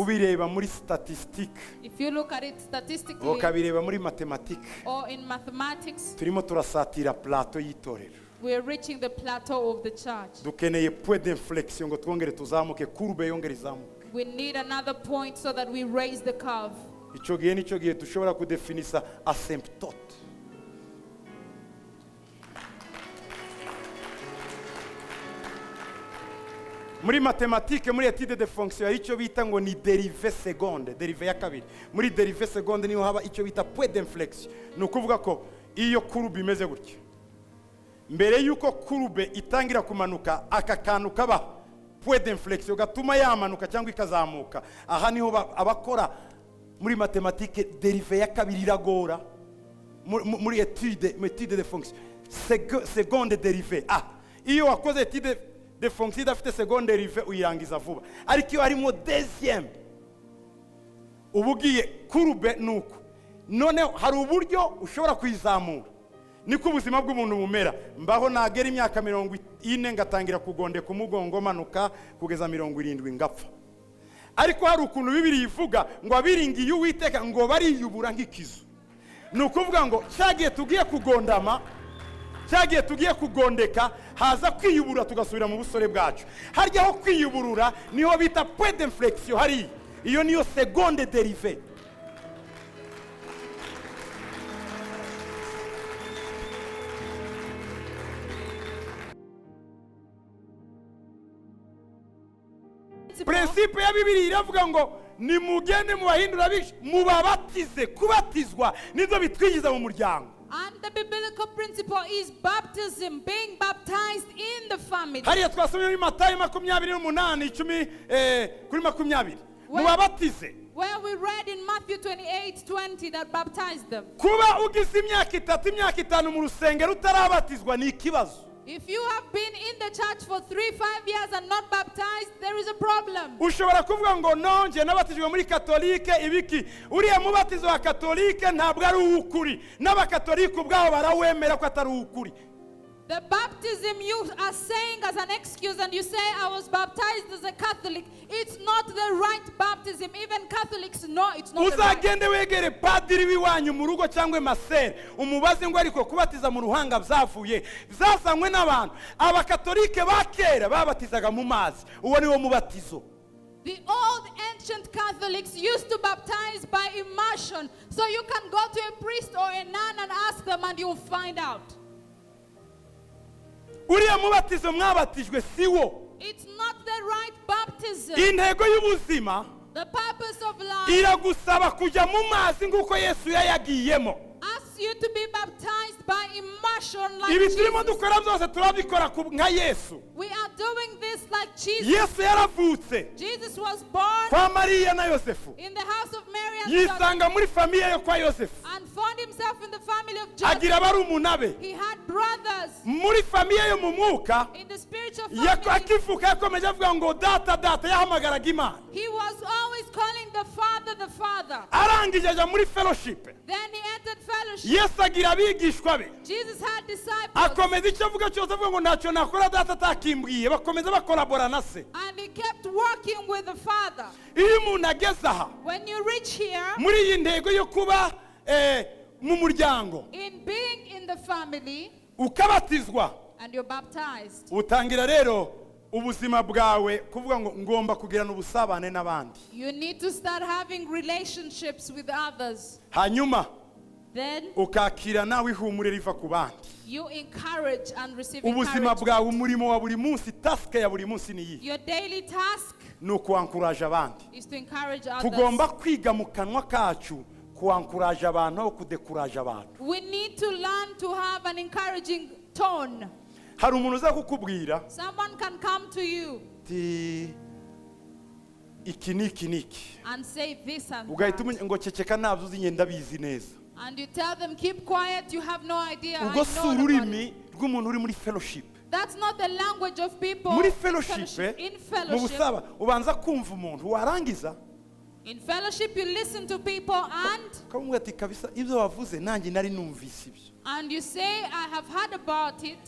ubireba muri statistique, If you look at it statistically ukabireba muri mathématique, or in mathematics, turimo turasatira plateau y'itorero. we're reaching the plateau of the church. Dukeneye point d'inflexion ngo twongere tuzamuke, courbe yongere izamuke. We need another point so that we raise the curve. Ico gihe dushobora kudefinisa asymptote. Muri mathématique, muri étude de fonction, icyo bita ngo ni dérivé seconde, dérivé ya kabiri. Muri dérivé seconde niho haba icyo bita point d'inflexion. Ni ukuvuga ko iyo courbe imeze gutya, mbere yuko courbe itangira kumanuka, aka kantu kaba point d'inflexion gatuma yamanuka cyangwa ikazamuka. Aha niho abakora muri mathématique dérivé ya kabiri iragora. Muri étude de fonction, seconde dérivé. Iyo wakoze étude de fonction idafite seconde dérivé uyirangiza vuba, ariko iyo harimo deuxième ubugiye courbe nuko none hari uburyo ushobora kwizamura. Niko ubuzima bw'umuntu bumera. Mbaho nagera imyaka 40 ngatangira kugondeka umugongo manuka kugeza 70 ngapfa, ariko hari ukuntu bibiri ivuga ngo abiringiye Uwiteka ngo bariyubura nk'ikizu. Nukuvuga ngo cyagiye tugiye kugondama, cyagiye tugiye kugondeka, haza kwiyubura tugasubira mu busore bwacu. Harya ho kwiyuburura niho bita point d'inflexion, hari iyo niyo seconde dérivée. Principe ya Bibiliya iravuga ngo nimugende mubahindura bishi mubabatize. Kubatizwa nizo bitwigiza mu muryango. And the biblical principle is baptism, being baptized in the family. Hariya twasomye muri Matayo 28:10-20. Mubabatize. Where we read in Matthew 28:20 that baptized them. Kuba ugize imyaka 3 imyaka 5 mu rusengero utarabatizwa ni ikibazo. If you have been in the church for 3-5 years and not baptized, there is a problem. Ushobora kuvuga ngo nonje nabatijwe muri katolike ibiki. Uriya mubatizo wa katolike ntabwo ari ukuri. N'abakatolike ubwabo barawemera ko atari ukuri. The baptism you are saying as an excuse and you say I was baptized as a Catholic, it's not the right baptism. Even Catholics know it's not the right. Uzagende wegere padiri wiwanyu mu rugo cyangwe masere umubaze ngo ariko kubatiza mu ruhanga byavuye byasanywe n'abantu. Abakatolike bakera babatizaga mu mazi, uwo ni wo mubatizo. The old ancient Catholics used to baptize by immersion, so you can go to a priest or a nun and ask them and you'll find out. Uriya mubatizo mwabatijwe siwo. It's not the right baptism. Intego y'ubuzima, The purpose of life iragusaba kujya mu mazi nguko Yesu yayagiyemo. asks you to be baptized by immersion like Ibi turimo Jesus. dukora byose turabikora nka Yesu. We are doing this like Jesus. Yesu yaravutse Jesus was born kwa Mariya na Yosefu, in the house of Mary and Joseph yisanga muri famiye yo kwa Yosefu, and found himself in the family of Joseph. agira barumuna be. He had brothers Muri famiye yo mu mwuka in the spiritual yako family. akivuka yakomeje avuga ngo data data, yahamagaraga Imana. He was always calling the Father, the Father. Arangije aja muri fellowship. Then he entered fellowship. Yesu agira abigishwa be, Jesus had disciples. akomeza icyo avuga cyose avuga ngo ntacyo nakora data atakimbwiye. Bakomeza bakolabora na se. And he kept working with the Father. Iyo umuntu ageze aha When you reach here, muri iyi ntego yo kuba mu muryango in being in the family, ukabatizwa, and you're baptized, utangira rero ubuzima bwawe kuvuga ngo ngomba kugirana ubusabane n'abandi. you need to start having relationships with others. Hanyuma Then ukakira nawe ihumure riva ku bandi. you encourage and receive Ubuzima encouragement. bwawe, umurimo wa buri munsi, task ya buri munsi ni iyi, Your daily task ni ukuankuraje abandi. is to encourage others. Tugomba kwiga mu kanwa kacu kuankuraje abantu aho kudekuraje abantu. We need to learn to have an encouraging tone. Hari umuntu uza kukubwira Someone can come to you ti iki niki and say this and ugahita that. ngo ceceka ntabyo uzi ngenda bizi neza. And you tell them, keep quiet, you have no idea. I Ubwo si know about ururimi it. rw'umuntu uri muri fellowship. That's not the language of people. Muri fellowship, In mu fellowship, busaba ubanza kumva umuntu, warangiza in fellowship, you listen to people and ukamubwira ati kabisa ibyo wavuze nanjye nari numvise ibyo. you say, I have heard about it.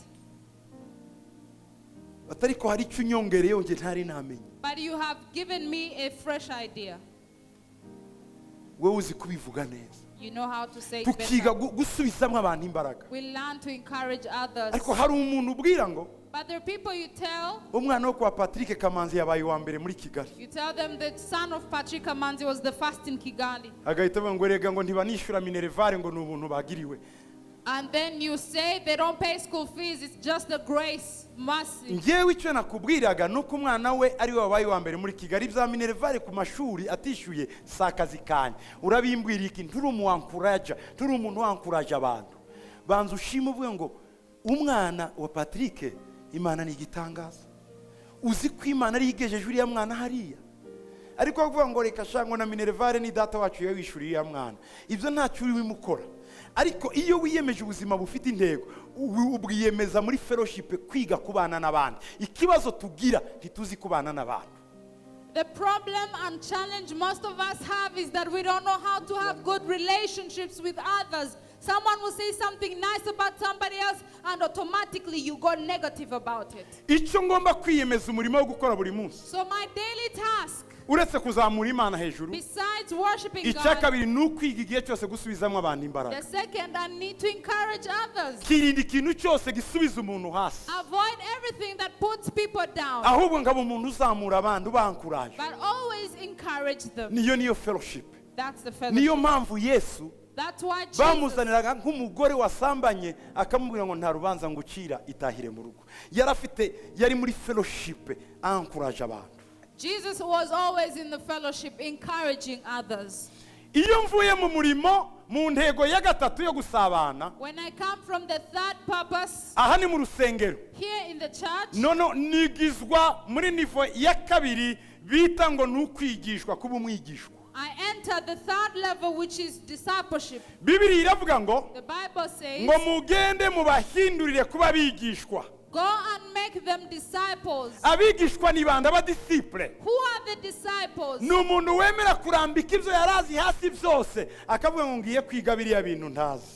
atariko hari icyo unyongereye nge ntari namenye. But you have given me a fresh idea. Wowe uzi kubivuga neza. You know how to say it Tukiga better. gusubizamo abantu imbaraga. We learn to encourage others. Ariko hari umuntu ubwira ngo But there are people you tell. umwana wo kwa Patrick Kamanzi yabaye wa mbere muri Kigali. You tell them the son of Patrick Kamanzi was the first in Kigali. Agahita ngo rega ngo ntibanishura minerevare ngo n'ubuntu bagiriwe. And then you say they don't pay school fees, it's just the grace, mercy. Ngewe icyo nakubwiraga nuko umwana we ari we wabaye wa mbere muri Kigali bya minerevare ku mashuri atishyuye sakazi kanya. Urabimbwira iki nturi umuwankuraja, turi umuntu wankuraje abantu. Banza ushima uvuge ngo umwana wa Patrick Imana ni igitangaza. Uzi ko Imana ari igejeje uriya mwana hariya. Ariko kuvuga ngo reka shango na minerevare ni data wacu yawishuriye ya mwana. Ibyo ntacyo uri wimukora. Ariko iyo wiyemeje ubuzima bufite intego ubwiyemeza muri fellowship kwiga kubana n'abandi. Ikibazo tugira ntituzi kubana n'abandi. The problem and challenge most of us have is that we don't know how to have good relationships with others. Someone will say something nice about somebody else and automatically you go negative about it. Icyo ngomba kwiyemeza umurimo wo gukora buri munsi. So my daily task, uretse kuzamura Imana hejuru, besides worshiping icya God, kabiri ni ukwiga igihe cyose gusubizamo abantu imbaraga. the second, I need to encourage others. Kirinda ikintu cyose gisubiza umuntu hasi. Avoid everything that puts people down, Ahubwo ngabo umuntu uzamura abantu bankuraje. but always encourage them. Niyo fellowship. That's the fellowship. Niyo mpamvu Yesu That's why Jesus, bamuzaniraga nk'umugore wasambanye akamubwira ngo nta rubanza ngo ucira itahire mu rugo. Yari muri fellowship ankuraje abantu. Jesus was always in the fellowship encouraging others. Iyo mvuye mu murimo mu ntego ya gatatu yo gusabana, When I come from the third purpose aha ni mu rusengero, here in the church, nono nigizwa muri nivo ya kabiri bita ngo nukwigishwa kuba umwigishwa. I enter the third level, which is discipleship. Bibiliya iravuga ngo The Bible says, ngo mugende mubahindurire kuba bigishwa. go and make them disciples. Abigishwa ni bande? Abadisipure. Who are the disciples? Ni umuntu wemera kurambika ibyo yarazi hasi byose akavuga ngo ngiye kwiga biriya bintu ntazi.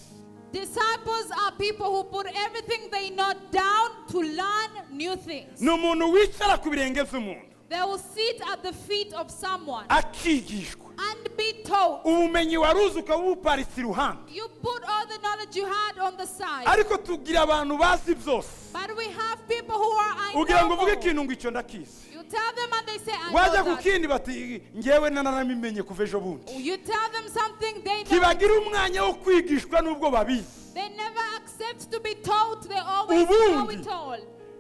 Disciples are people who put everything they know down to learn new things. Ni umuntu wicara ku birenge by'umuntu They will sit at the feet of someone akigishwa. and be taught. Ubumenyi waruzi ukabuparitse iruhande. You put all the knowledge you had on the side. Ariko tugira abantu bazi byose. But we have people who are I Ugira ngo uvuge know. ikintu ngo icyo ndakizi. You tell them and they say I Wajya know ku that. kindi bati ngewe nanaramimenye kuva ejo bundi. You tell them something they don't. Kibagira umwanya wo kwigishwa nubwo babizi. They never accept to be taught. They always know Ubundi. it all.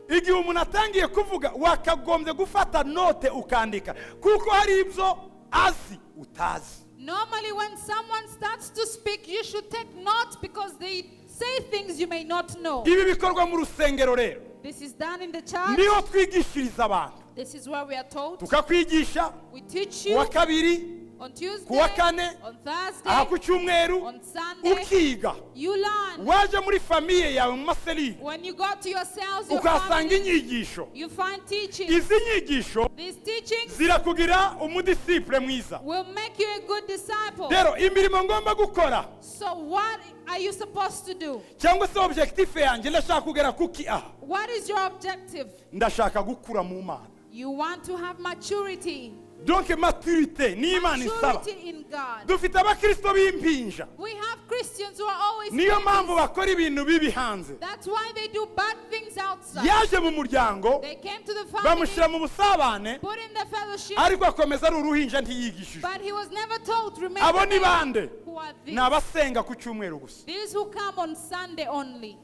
Igihe umuntu atangiye kuvuga wakagombye gufata note ukandika kuko hari ibyo azi utazi. Normally when someone starts to speak, you should take note because they say things you may not know. Ibi bikorwa mu rusengero rero. This is done in the church. Niho twigishiriza abantu. This is where we are taught. Tukakwigisha We teach kuwa you kabiri, on Tuesday, kuwa kane, on aha ku Thursday, cyumweru on Sunday. ukiga. You learn. Waje muri famiye yawe mu maserire When you go to your cells, your ukahasanga family, inyigisho. you find teaching. Izi nyigisho These teachings zirakugira umudisipure mwiza. will make you a good disciple. Rero imirimo ngomba gukora So what are you supposed to do? cyangwa se objectif yanjye ndashaka kugera kuki aha. What is your objective? Ndashaka gukura mu Mana. You want to have maturity. Donc maturité ni Imana isaba. Maturity in God. Dufite abakristo b'impinja. We have Christians who are always Niyo mpamvu babies. bakora ibintu bibi hanze. That's why they do bad things outside. Yaje mu muryango They came to the bamushyira family, mu busabane put in the fellowship, ariko akomeza ari uruhinja ntiyigishije. but he was never told. Remember, Abo ni bande? who are these? Ni abasenga ku cyumweru gusa. These who come on Sunday only.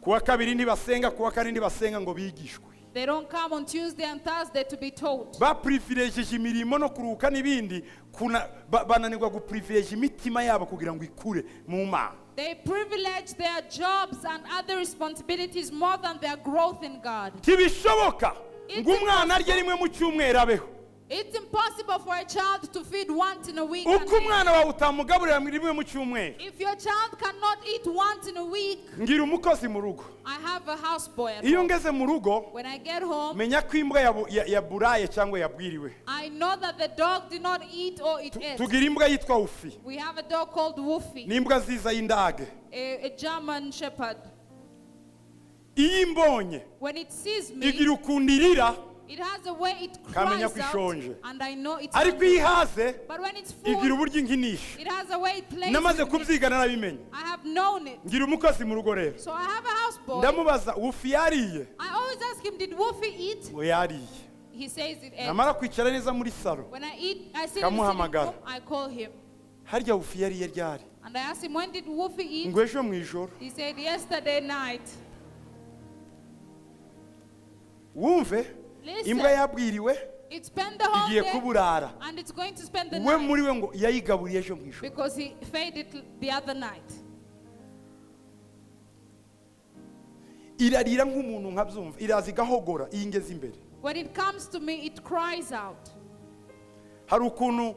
Kuwa kabiri ntibasenga, kuwa kane ntibasenga ngo bigishwe. They don't come on Tuesday and Thursday to be taught. Baprivilegeje imirimo no kuruhuka n'ibindi bananirwa guprivilege imitima yabo kugira ngo ikure mu Mana. They privilege their jobs and other responsibilities more than their growth in God. Ntibishoboka ngo umwana arye rimwe mu cyumweru abeho. It's impossible for a child to feed once in a week. and Uko umwana wawe utamugaburira rimwe mu cyumweru. if your child cannot eat once in a week, Ngira umukozi mu rugo. I have a houseboy at Iyo home. ngeze mu rugo When I get home, menya ko imbwa yaburaye cyangwa yabwiriwe. I know that the dog did not eat or it ate. Tugira imbwa yitwa Ufi. We have a dog called Wolfie, Ni imbwa nziza y'indage. a German shepherd. iyo imbonye when it sees me, igira ukundirira it has a way it kamenya cries ko out, ishonje. and I know it's ariko iyo hungry. ihaze But when it's igira full, uburyo inkinisha. it has a way it plays namaze with me. kubyiga narabimenye. I have known it. ngira umukozi mu rugo rero, So I have a houseboy. ndamubaza wufi yariye? I always ask him, did Wolfie eat? ngo yariye. He says it ate. namara kwicara neza muri salo, When I eat, I sit in the sitting Kamuhamagara. room, I call him. harya wufi yariye ryari? And I asked him, when did Wolfie eat? ngo ejo mu ijoro. He said, yesterday night. wumve, Listen, imbwa yabwiriwe it spent the whole igiye day, kuburara, and it's going to spend the we night. muri we ngo yayigaburiye ejo mu ijoro. Because he fed it the other night. irarira nk'umuntu nkabyumva, iraza igahogora iyo ingeze imbere. When it comes to me, it cries out. hari ukuntu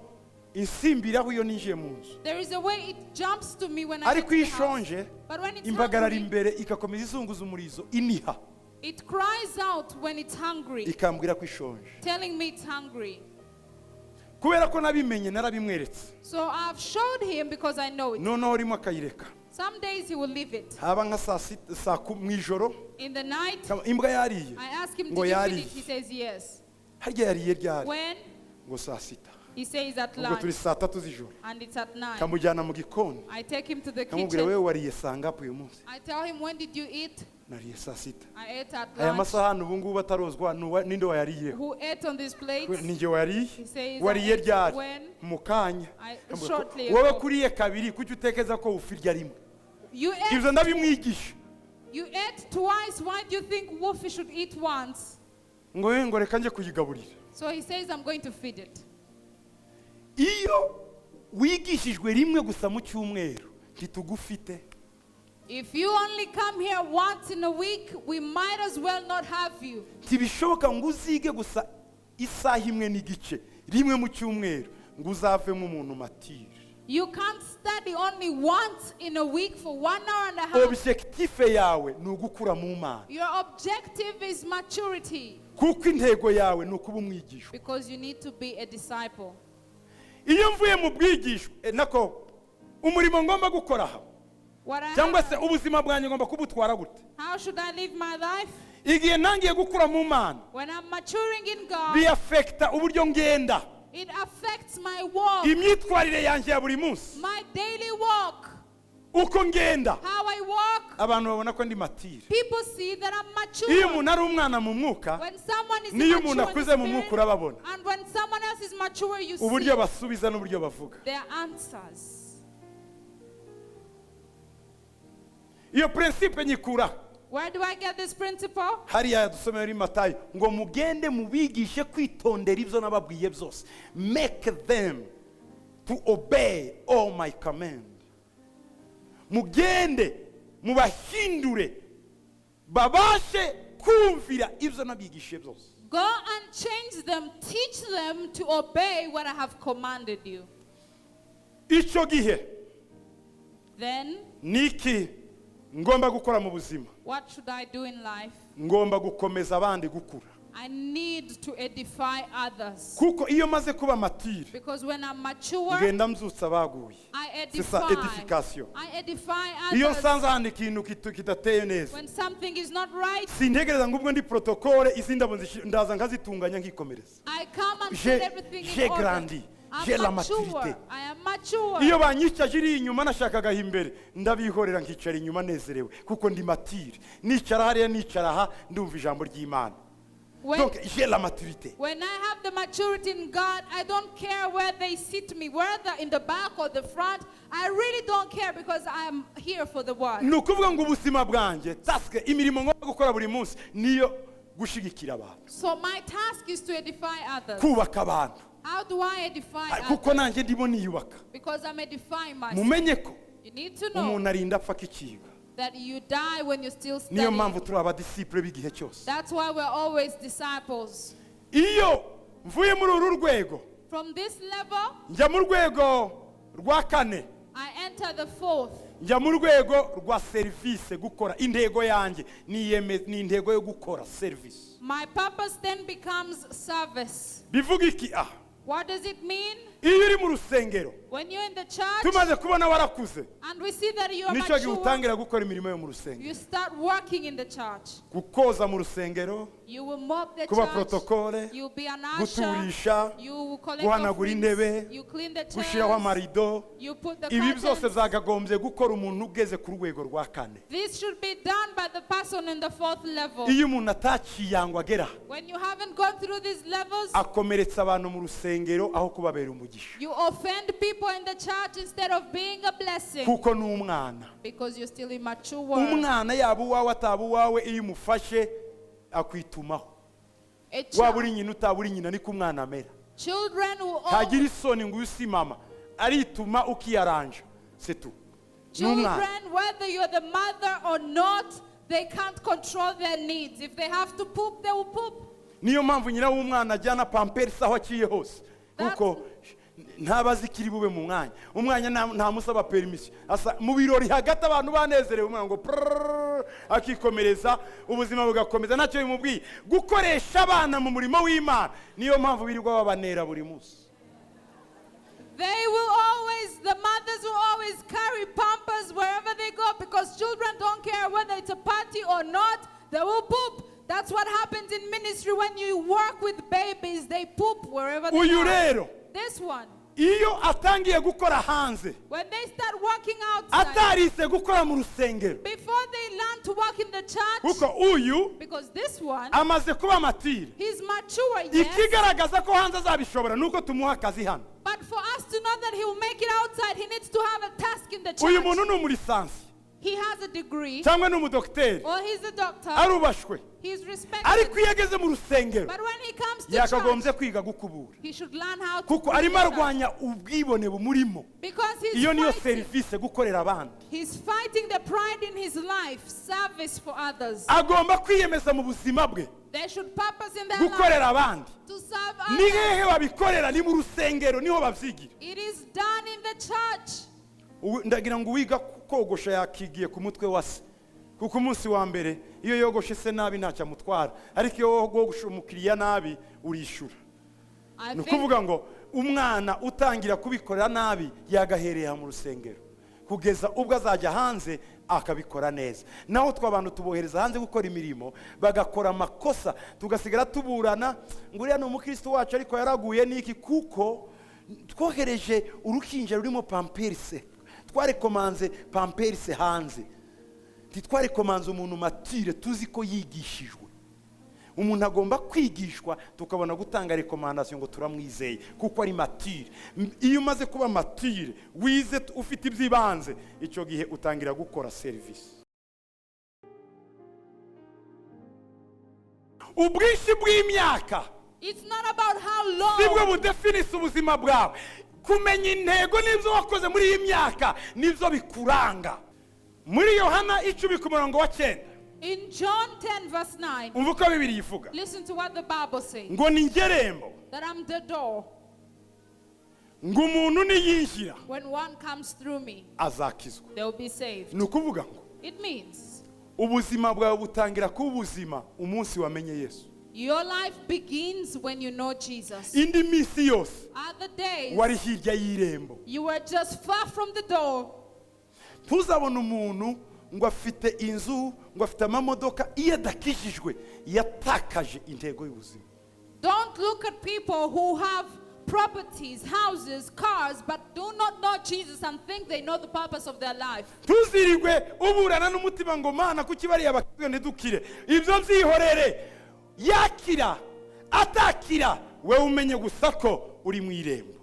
insimbiraho iyo ninjiye mu nzu, There is a way it jumps to me when I ariko get iyo to the house. ishonje But when it's impagarara hungry, imbere igakomeza izunguza umurizo iniha, it cries out when it's hungry, ikambwira ko ishonje. telling me it's hungry. kubera ko nabimenye narabimweretse, So I've showed him because I know it. noneho rimwe akayireka. Some days he will leave it. haba nka mu ijoro, In the night, imbwa yariye, I ask him, ngo did you yariye. finish? He says yes. harya yariye ryari? When? ngo saa sita. He says at ubwo turi lunch. saa tatu z'ijoro. And it's at 9. kamujyana mu gikoni, I take him to the kamubwira wewe kitchen. wariye saa ngapi uyu munsi? I tell him, when did you eat? nariye saa sita. I ate at aya lunch. masahani ubu ngubu atarozwa ninde wayariyeho? Who ate on these plates? ninjye wariye. He says, wariye I ate ryari? when? mu kanya. Shortly wowe ago. kuriye kabiri, kuki utekereza ko ufirya rimwe? You ate, ibyo ndabimwigisha. you ate twice. Why do you think Wolfie should eat once? ngo reka njye kuyigaburira. So he says, I'm going to feed it. iyo wigishijwe rimwe gusa mu cyumweru ntitugufite. If you only come here once in a week, we might as well not have you. ntibishoboka ngo uzige gusa isaha imwe n'igice rimwe mu cyumweru ngo uzavemo umuntu matire. You can't study only once in a week for 1 hour and a half. objective yawe ni ugukura mu mana, Your objective is maturity kuko intego yawe ni ukuba umwigishwa. because you need to be a disciple. iyo mvuye mu bwigishwa nako umurimo ngomba gukora aha, What I cyangwa have, se ubuzima bwanjye ngomba kubutwara gute? how should I live my life? igihe ntangiye gukura mu mana When I'm maturing in God, biyafekita uburyo ngenda, it affects my walk, imyitwarire yanjye ya buri munsi, my daily walk, uko ngenda how I walk. abantu babona ko ndi matire. People see that I'm iyo mature. umuntu ari umwana mu mwuka, When someone is niyo mature umuntu in akuze the mu mwuka spirit, urababona and when someone else is mature, you see uburyo basubiza n'uburyo bavuga. their answers. iyo principe nyikura Where do I get this principle? hariya dusomeye muri Matayo ngo mugende mubigishe kwitondera ibyo nababwiye byose, make them to obey all my command. mugende mubahindure babashe kumvira ibyo nabigishe byose. Go and change them, teach them to obey what I have commanded you. icyo gihe Then, niki ngomba gukora mu buzima? what should I do in life? ngomba gukomeza abandi gukura, I need to edify others. kuko iyo maze kuba matire Because when I'm mature, ngenda mbyutsa abaguye. I C'est ça, edify. edification. I edify iyo others. nsanze ahandi ikintu kidateye neza, When something is not right, sintegereza ngo ubwo ndi protokole izi ndabo ndaza nkazitunganya nkikomereza. I come and J'ai- put everything j'ai in order. grandi. J'ai la I'm mature. maturité. I am mature. iyo banyicaje iri inyuma nashakaga imbere, ndabihorera nkicara inyuma nezerewe kuko ndi matire. nicara hariya nicara aha ndumva ijambo ry'Imana. When, donc j'ai la maturité. when I have the maturity in God, I don't care where they sit me, whether in the back or the front. I really don't care because I am here for the word. ni ukuvuga ngo ubuzima bwanjye taske imirimo ngomba gukora buri munsi niyo gushigikira abantu, So my task is to edify others. kubaka abantu, How do I edify kuko others? nanjye ndimo niyubaka. Because I'm edifying myself. mumenye ko You need to know umuntu arinda apfa akikiga. that you die when you're still niyo studying. mpamvu turi abadisipure b'igihe cyose. That's why we're always disciples. iyo mvuye muri uru rwego From this level, njya mu rwego rwa kane, I enter the fourth. njya mu rwego rwa serivisi, gukora. intego yanjye ni intego yo gukora serivisi. My purpose then becomes service. bivuga iki? What does it mean? iyo uri mu rusengero When you're in the church tumaze kubona warakuze and we see that you are nicyo gihe mature, utangira gukora imirimo yo mu rusengero, you start working in the church. gukoza mu rusengero, You will mop the kuba church. protokole, You'll be an usher. guturisha, You will collect guhanagura intebe, offerings. You clean the gushyiraho chairs. amarido. You put the Ibi byose curtains. byakagombye gukora umuntu ugeze ku rwego rwa 4. This should be done by the person in the 4th level. iyo umuntu ataciyangwa agera, When you haven't gone through these levels, akomeretsa abantu mu rusengero aho kubabera umugisha, you offend people in the church instead of being a blessing kuko ni umwana. because you're still immature. Umwana yaba uwawe ataba uwawe, iyo umufashe akwitumaho. A Waba uri nyina utaba uri nyina, niko umwana amera. Children who Ntagira isoni ngo uyu si mama, arituma ukiyaranja, c'est tout. Ni umwana. children, whether you're the mother or not, they can't control their needs. If they have to poop, they will poop. Niyo mpamvu nyina w'umwana ajyana pamperisi aho aciye hose, kuko ntabazi ikiri bube mu mwanya. Umwanya ntamusaba permission. Asa mu birori hagati abantu banezerewe, umwana ngo prrrr, akikomereza, ubuzima bugakomeza, ntacyo bimubwiye. Gukoresha abana mu murimo w'Imana niyo mpamvu birirwa babanera buri munsi. They will always, the mothers will always carry pampers wherever they go because children don't care whether it's a party or not, they will poop. That's what happens in ministry when you work with babies, they poop wherever they Uyu are. rero This one, iyo atangiye gukora hanze, when they start working outside, atarise gukora mu rusengero, before they learn to work in the church, kuko uyu because this one, amaze kuba matire. he's mature, yes, Ikigaragaza ko hanze azabishobora nuko tumuha akazi hano. but for us to know that he will make it outside, he needs to have a task in the Uyu church. muntu ni umulisansi He has a degree, cyangwa ni umudokiteri, or he's a doctor, arubashwe, he's respected. ariko iyo ageze mu rusengero But when he comes to yakagombye church, kwiga gukubura, he should learn how to kuko do arimo that. arwanya ubwibone bumurimo. Because Iyo niyo fighting. serivisi, gukorera abandi. He's fighting the pride in his life, service for others. Agomba kwiyemeza mu buzima bwe They should purpose in their life gukorera abandi. to serve Nihe others. babikorera ni mu rusengero, niho babyigira. It is done in the church. Ndagira ngo uwiga kogosha yakigiye ku mutwe wa se, kuko umunsi wa mbere iyo yogoshe se nabi ntacyo amutwara, ariko iyo wogoshe umukiriya nabi urishura. I Ni think ukuvuga ngo umwana utangira kubikorera nabi yagahereye mu rusengero kugeza ubwo azajya hanze akabikora neza. Naho tw'abantu tubohereza hanze gukora imirimo bagakora amakosa, tugasigara tuburana ngo uriya ni umukristo wacu ariko yaraguye niki, kuko twohereje urukinja rurimo pamperisi, twarekomanze pamperisi hanze, ntitwarekomanze umuntu matire tuzi ko yigishijwe. Umuntu agomba kwigishwa tukabona gutanga rekomandasiyo ngo turamwizeye kuko ari matire. Iyo umaze kuba matire, wize, ufite ibyibanze, icyo gihe utangira gukora serivisi. Ubwinshi bw'imyaka it's not about how long. nibwo budefinisa ubuzima bwawe. Kumenya intego n'ibyo wakoze muri iyi myaka nibyo bikuranga. Muri Yohana 10:9, In John 10 verse 9, umva uko Bibiliya ivuga listen to what the Bible says. ngo ni ngerembo, That I'm the door. ngo umuntu niyinjira When one comes through me, azakizwa. they will be saved. Ni ukuvuga ngo It means ubuzima bwawe butangira kuba ubuzima umunsi wamenye Yesu. your life begins when you know Jesus. Indi minsi yose Other days, wari hirya y'irembo. you were just far from the door. Ntuzabona umuntu ngo afite inzu, ngo afite amamodoka, iyo adakijijwe yatakaje intego y'ubuzima. Don't look at people who have properties, houses, cars, but do not know Jesus and think they know the purpose of their life. Tuzirirwe uburana n'umutima ngo mana kuki bariya bakizwe ntidukire. Ibyo byihorere, yakira atakira, we umenye gusa ko uri mu irembo.